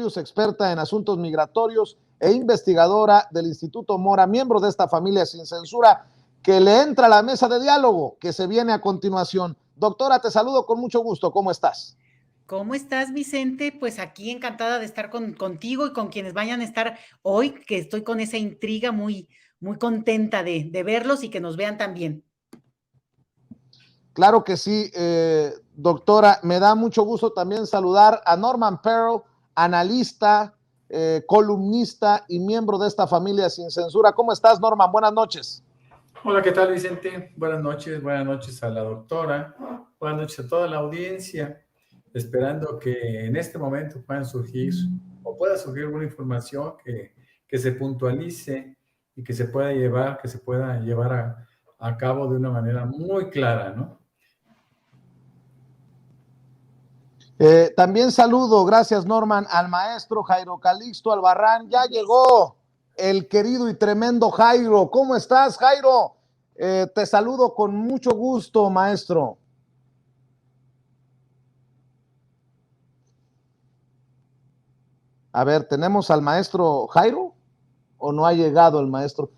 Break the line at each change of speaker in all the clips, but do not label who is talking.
Cornelius, experta en asuntos migratorios e investigadora del Instituto Mora, miembro de esta familia sin censura, que le entra a la mesa de diálogo que se viene a continuación. Doctora, te saludo con mucho gusto. ¿Cómo estás?
¿Cómo estás, Vicente? Pues aquí encantada de estar contigo y con quienes vayan a estar hoy, que estoy con esa intriga muy contenta de verlos y que nos vean también.
Claro que sí, doctora. Me da mucho gusto también saludar a Norman Pearl, analista, columnista y miembro de esta familia sin censura. ¿Cómo estás, Norman? Buenas noches.
Hola, ¿qué tal, Vicente? Buenas noches a la doctora, buenas noches a toda la audiencia, esperando que en este momento pueda surgir alguna información que se puntualice y que se pueda llevar a cabo de una manera muy clara, ¿no?
También saludo, gracias Norman, al maestro Jairo Calixto Albarrán. Ya llegó el querido y tremendo Jairo. ¿Cómo estás, Jairo? Te saludo con mucho gusto, maestro. A ver, ¿tenemos al maestro Jairo? ¿O no ha llegado el maestro?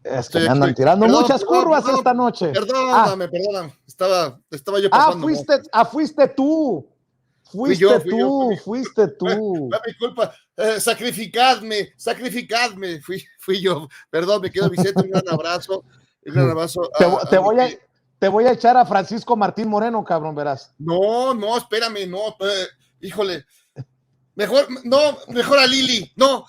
Es que me andan tirando muchas curvas esta noche.
Perdóname. Estaba yo pasando.
Fuiste tú. Fuiste tú.
Fue mi culpa. Sacrificadme. Fui yo. Perdón, me quedo, Vicente. Un gran abrazo.
Te voy a echar a Francisco Martín Moreno, cabrón, verás.
No, espérame, no. Híjole. Mejor a Lili. No,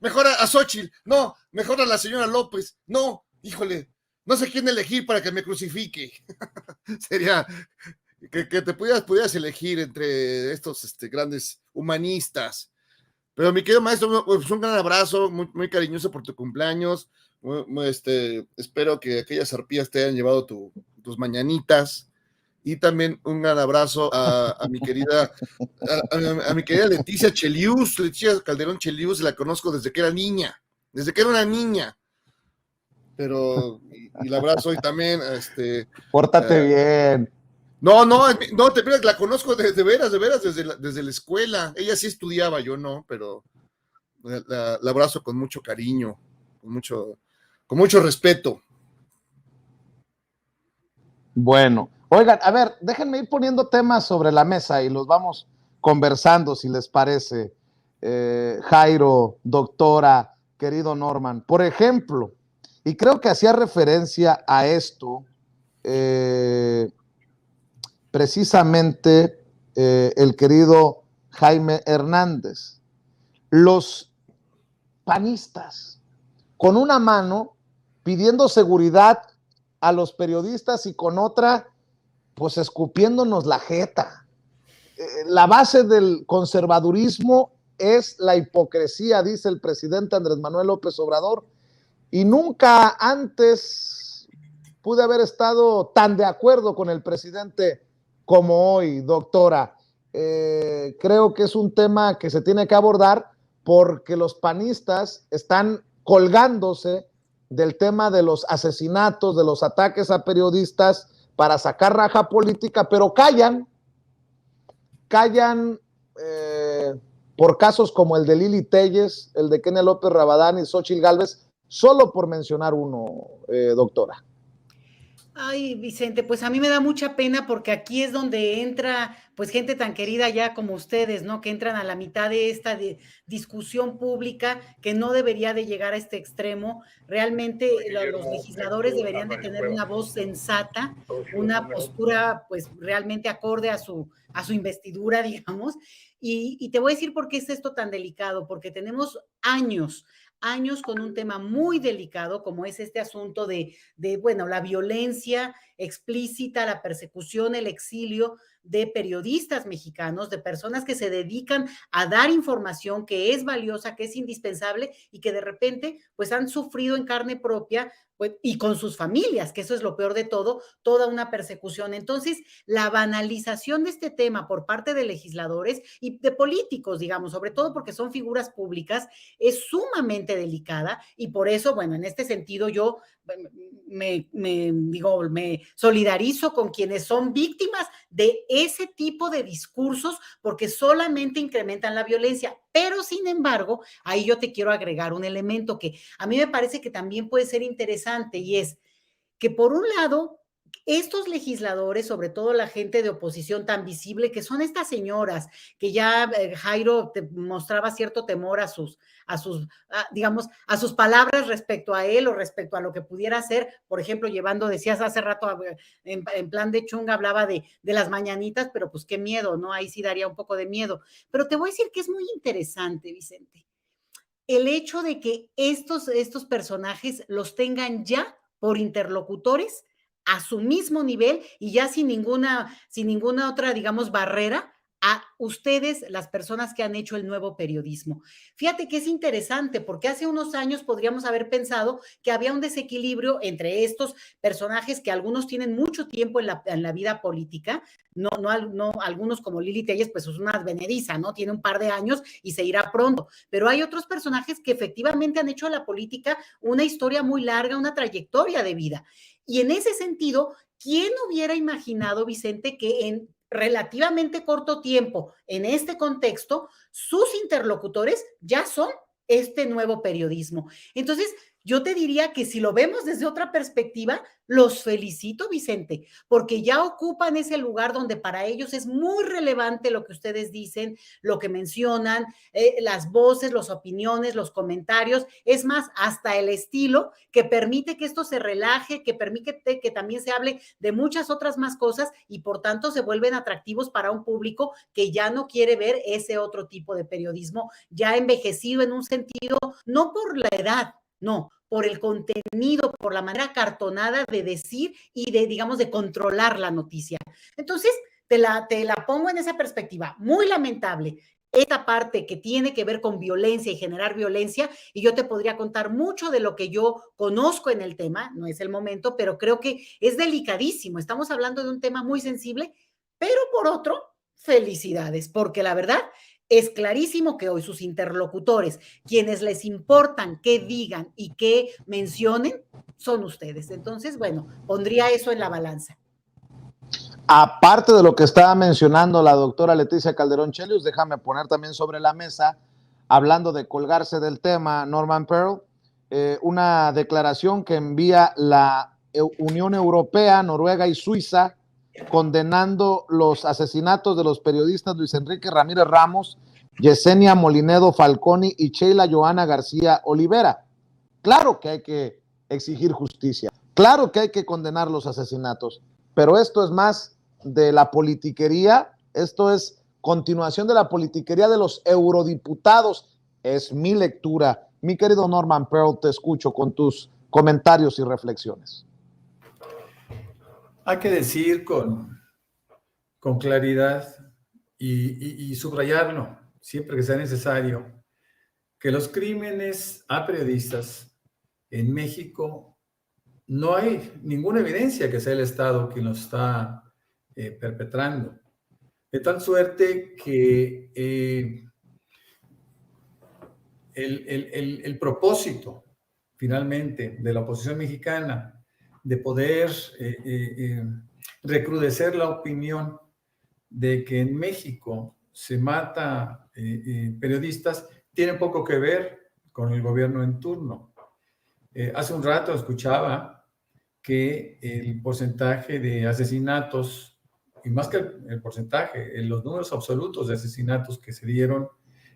mejor a Xóchitl. No, mejor a la señora López. No, híjole. No sé quién elegir para que me crucifique. Sería que te pudieras elegir entre estos grandes humanistas. Pero mi querido maestro, pues un gran abrazo, muy cariñoso por tu cumpleaños. Espero que aquellas arpías te hayan llevado tus mañanitas. Y también un gran abrazo a mi querida Leticia Chelius, Leticia Calderón Chelius, la conozco desde que era una niña. Pero, y la abrazo y también,
Pórtate bien.
No, te pierdas, la conozco de veras, desde la escuela. Ella sí estudiaba, yo no, pero la abrazo con mucho cariño, con mucho respeto.
Bueno, oigan, a ver, déjenme ir poniendo temas sobre la mesa y los vamos conversando, si les parece. Jairo, doctora, querido Norman. Por ejemplo, y creo que hacía referencia a esto, precisamente el querido Jaime Hernández. Los panistas, con una mano pidiendo seguridad a los periodistas y con otra, pues escupiéndonos la jeta. La base del conservadurismo es la hipocresía, dice el presidente Andrés Manuel López Obrador, y nunca antes pude haber estado tan de acuerdo con el presidente como hoy, doctora. Creo que es un tema que se tiene que abordar porque los panistas están colgándose del tema de los asesinatos, de los ataques a periodistas para sacar raja política, pero callan por casos como el de Lili Telles, el de Kenia López Rabadán y Xóchitl Gálvez, solo por mencionar uno, doctora.
Ay, Vicente, pues a mí me da mucha pena porque aquí es donde entra, pues, gente tan querida ya como ustedes, ¿no? Que entran a la mitad de esta discusión pública que no debería de llegar a este extremo. Realmente los legisladores deberían de tener una voz sensata, una postura, pues, realmente acorde a su investidura, digamos. Y te voy a decir por qué es esto tan delicado, porque tenemos años con un tema muy delicado como es este asunto de bueno, la violencia explícita, la persecución, el exilio de periodistas mexicanos, de personas que se dedican a dar información que es valiosa, que es indispensable y que de repente pues han sufrido en carne propia pues, y con sus familias, que eso es lo peor de todo, toda una persecución. Entonces, la banalización de este tema por parte de legisladores y de políticos, digamos, sobre todo porque son figuras públicas, es sumamente delicada y por eso, bueno, en este sentido yo me solidarizo con quienes son víctimas de ese tipo de discursos porque solamente incrementan la violencia. Pero, sin embargo, ahí yo te quiero agregar un elemento que a mí me parece que también puede ser interesante, y es que, por un lado, estos legisladores, sobre todo la gente de oposición tan visible, que son estas señoras, que ya Jairo te mostraba cierto temor digamos, a sus palabras respecto a él o respecto a lo que pudiera hacer, por ejemplo, decías hace rato, en plan de chunga, hablaba de las mañanitas, pero pues qué miedo, ¿no? Ahí sí daría un poco de miedo. Pero te voy a decir que es muy interesante, Vicente, el hecho de que estos personajes los tengan ya por interlocutores a su mismo nivel y ya sin ninguna otra, digamos, barrera a ustedes, las personas que han hecho el nuevo periodismo. Fíjate que es interesante porque hace unos años podríamos haber pensado que había un desequilibrio entre estos personajes que algunos tienen mucho tiempo en la vida política, no algunos como Lili Telles, pues es una advenediza, ¿no? Tiene un par de años y se irá pronto, pero hay otros personajes que efectivamente han hecho de la política una historia muy larga, una trayectoria de vida. Y en ese sentido, ¿quién hubiera imaginado, Vicente, que en relativamente corto tiempo, en este contexto, sus interlocutores ya son este nuevo periodismo? Entonces, yo te diría que si lo vemos desde otra perspectiva, los felicito, Vicente, porque ya ocupan ese lugar donde para ellos es muy relevante lo que ustedes dicen, lo que mencionan, las voces, las opiniones, los comentarios, es más, hasta el estilo que permite que esto se relaje, que permite que también se hable de muchas otras más cosas y por tanto se vuelven atractivos para un público que ya no quiere ver ese otro tipo de periodismo ya envejecido en un sentido, no por la edad, no, por el contenido, por la manera cartonada de decir y de, digamos, de controlar la noticia. Entonces, te la pongo en esa perspectiva. Muy lamentable esta parte que tiene que ver con violencia y generar violencia, y yo te podría contar mucho de lo que yo conozco en el tema, no es el momento, pero creo que es delicadísimo. Estamos hablando de un tema muy sensible, pero por otro, felicidades, porque la verdad es clarísimo que hoy sus interlocutores, quienes les importan qué digan y qué mencionen, son ustedes. Entonces, bueno, pondría eso en la balanza.
Aparte de lo que estaba mencionando la doctora Leticia Calderón Chelius, déjame poner también sobre la mesa, hablando de colgarse del tema, Norman Pearl, una declaración que envía la Unión Europea, Noruega y Suiza, condenando los asesinatos de los periodistas Luis Enrique Ramírez Ramos, Yesenia Molinedo Falconi y Sheila Johanna García Olivera. Claro que hay que exigir justicia, claro que hay que condenar los asesinatos, pero esto es más de la politiquería, esto es continuación de la politiquería de los eurodiputados, es mi lectura. Mi querido Norman Pearl, te escucho con tus comentarios y reflexiones.
Hay que decir con claridad y subrayarlo siempre que sea necesario que los crímenes a periodistas en México no hay ninguna evidencia que sea el Estado quien los está perpetrando. De tal suerte que el propósito finalmente de la oposición mexicana de poder recrudecer la opinión de que en México se mata periodistas tiene poco que ver con el gobierno en turno. Hace un rato escuchaba que el porcentaje de asesinatos, y más que el porcentaje, los números absolutos de asesinatos que se dieron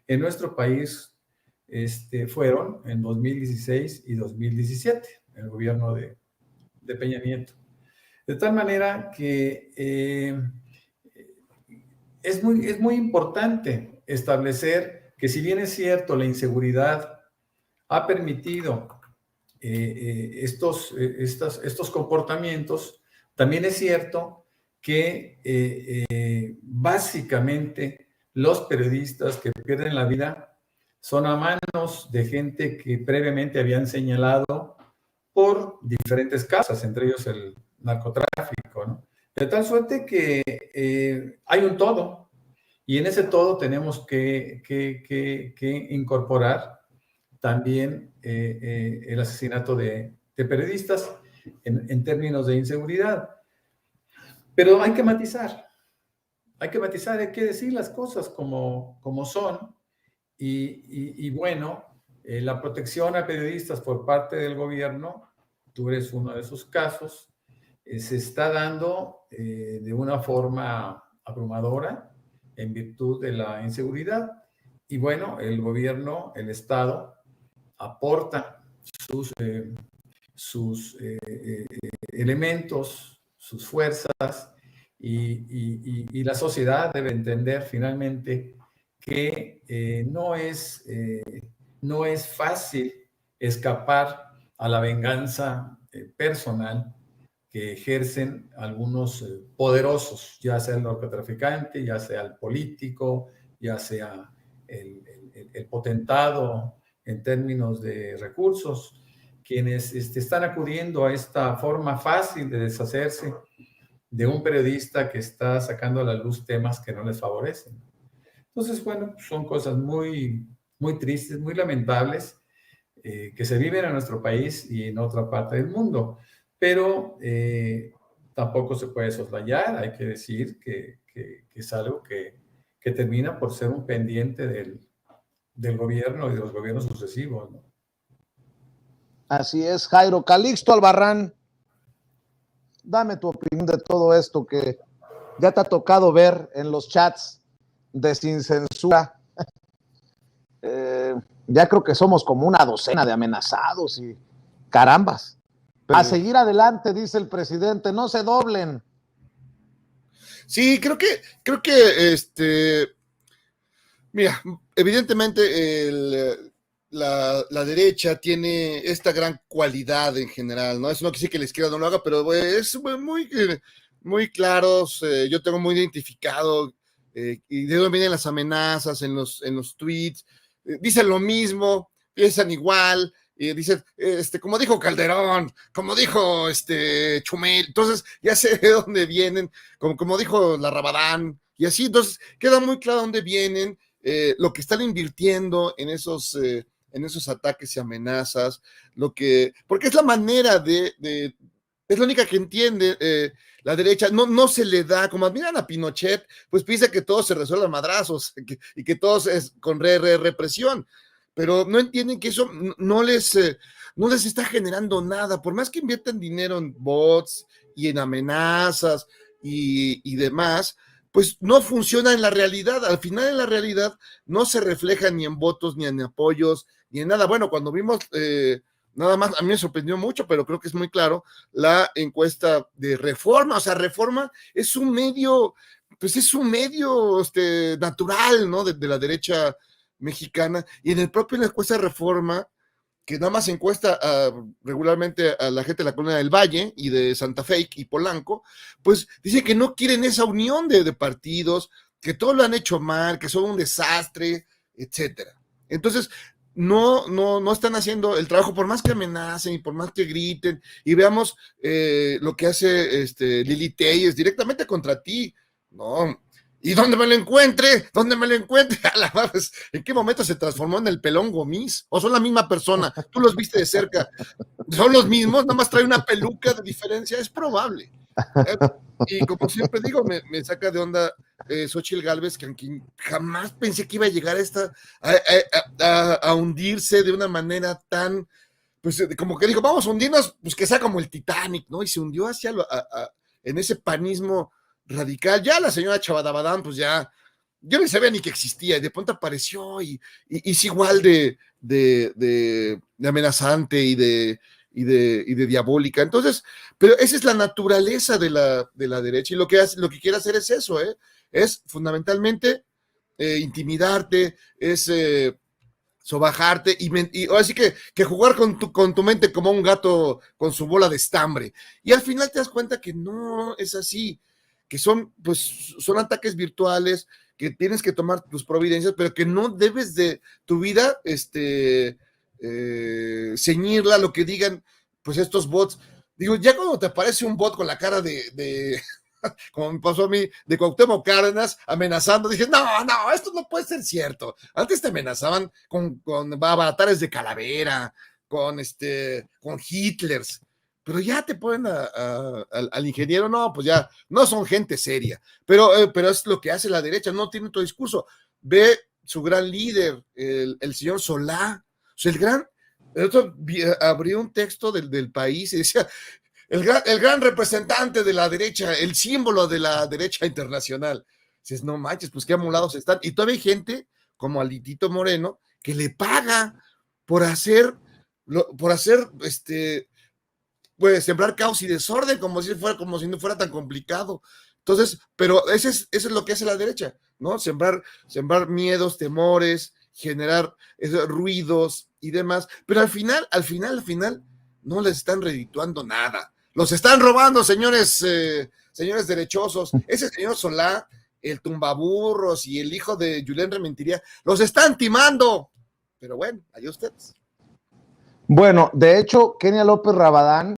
en nuestro país fueron en 2016 y 2017, en el gobierno de Peña Nieto. De tal manera que es muy importante establecer que, si bien es cierto, la inseguridad ha permitido estos comportamientos, también es cierto que básicamente los periodistas que pierden la vida son a manos de gente que previamente habían señalado por diferentes causas, entre ellos el narcotráfico, ¿no? De tal suerte que hay un todo, y en ese todo tenemos que incorporar también el asesinato de periodistas en términos de inseguridad. Pero hay que matizar. hay que matizar, hay que decir las cosas como son. Y bueno, la protección a periodistas por parte del gobierno, tú eres uno de esos casos, se está dando de una forma abrumadora en virtud de la inseguridad. Y bueno, el gobierno, el Estado, aporta sus elementos, sus fuerzas, y la sociedad debe entender finalmente que no es fácil escapar a la venganza personal que ejercen algunos poderosos, ya sea el narcotraficante, ya sea el político, ya sea el potentado en términos de recursos, quienes están acudiendo a esta forma fácil de deshacerse de un periodista que está sacando a la luz temas que no les favorecen. Entonces, bueno, son cosas muy tristes, muy lamentables, que se viven en nuestro país y en otra parte del mundo. Pero tampoco se puede soslayar, hay que decir que es algo que termina por ser un pendiente del gobierno y de los gobiernos sucesivos, ¿no?
Así es, Jairo. Calixto Albarrán, dame tu opinión de todo esto que ya te ha tocado ver en los chats de Sin Censura. Ya creo que somos como una docena de amenazados y carambas. A seguir adelante, dice el presidente, no se doblen.
Sí, creo que mira, evidentemente la derecha tiene esta gran cualidad en general, ¿no? Eso no quiere decir que la izquierda no lo haga, pero es muy claros, yo tengo muy identificado, y de dónde vienen las amenazas en los tweets, dicen lo mismo, piensan igual, y dicen, como dijo Calderón, como dijo Chumel, entonces ya sé de dónde vienen, como dijo la Rabadán, y así, entonces queda muy claro dónde vienen, lo que están invirtiendo en esos ataques y amenazas, porque es la manera es la única que entiende la derecha, no se le da, como admiran a Pinochet, pues piensa que todo se resuelve a madrazos y que todo es con represión, pero no entienden que eso no les está generando nada, por más que inviertan dinero en bots y en amenazas y demás, pues no funciona en la realidad. Al final, en la realidad no se refleja ni en votos, ni en apoyos, ni en nada. Bueno, cuando vimos, nada más, a mí me sorprendió mucho, pero creo que es muy claro, la encuesta de Reforma. O sea, Reforma es un medio, pues es un medio natural, ¿no? De la derecha mexicana. Y en la encuesta de Reforma, que nada más encuesta regularmente a la gente de la Colonia del Valle y de Santa Fe y Polanco, pues dice que no quieren esa unión de partidos, que todo lo han hecho mal, que son un desastre, etcétera. Entonces, no están haciendo el trabajo, por más que amenacen y por más que griten, y veamos lo que hace Lili Telles directamente contra ti, no. ¿Y dónde me lo encuentre? ¿En qué momento se transformó en el pelón Gomis? ¿O son la misma persona? Tú los viste de cerca. ¿Son los mismos? Nada más trae una peluca de diferencia. Es probable. Y como siempre digo, me saca de onda Xóchitl Gálvez, que aunque jamás pensé que iba a llegar a hundirse de una manera tan, pues como que dijo, vamos a hundirnos, pues que sea como el Titanic, ¿no? Y se hundió hacia en ese panismo radical. Ya la señora Chavadabadán, pues ya, yo no sabía ni que existía, y de pronto apareció y es igual de amenazante y de diabólica. Entonces, pero esa es la naturaleza de la derecha, y lo que quiere hacer es eso, es fundamentalmente intimidarte, es sobajarte y ahora sí que jugar con tu mente como un gato con su bola de estambre. Y al final te das cuenta que no es así, que son ataques virtuales, que tienes que tomar tus providencias, pero que no debes de tu vida ceñirla a lo que digan pues estos bots. Digo, ya cuando te aparece un bot con la cara de como me pasó a mí, de Cuauhtémoc Cárdenas, amenazando, dije, no, esto no puede ser cierto. Antes te amenazaban con avatares de calavera, con Hitlers, pero ya te ponen al ingeniero, no, pues ya, no son gente seria, pero es lo que hace la derecha, no tiene otro discurso. Ve su gran líder, el señor Solá, o sea, el otro abrió un texto del País y decía, el gran representante de la derecha, el símbolo de la derecha internacional. Dices, no manches, pues qué amolados están. Y todavía hay gente como Alitito Moreno que le paga por hacer, pues sembrar caos y desorden, como si no fuera tan complicado. Entonces, pero eso es lo que hace la derecha, ¿no? Sembrar miedos, temores, generar ruidos y demás. Pero al final, no les están redituando nada. Los están robando, señores derechosos. Ese señor Solá, el tumbaburros y el hijo de Julián Rementería, los están timando. Pero bueno, allá ustedes.
Bueno, de hecho, Kenia López Rabadán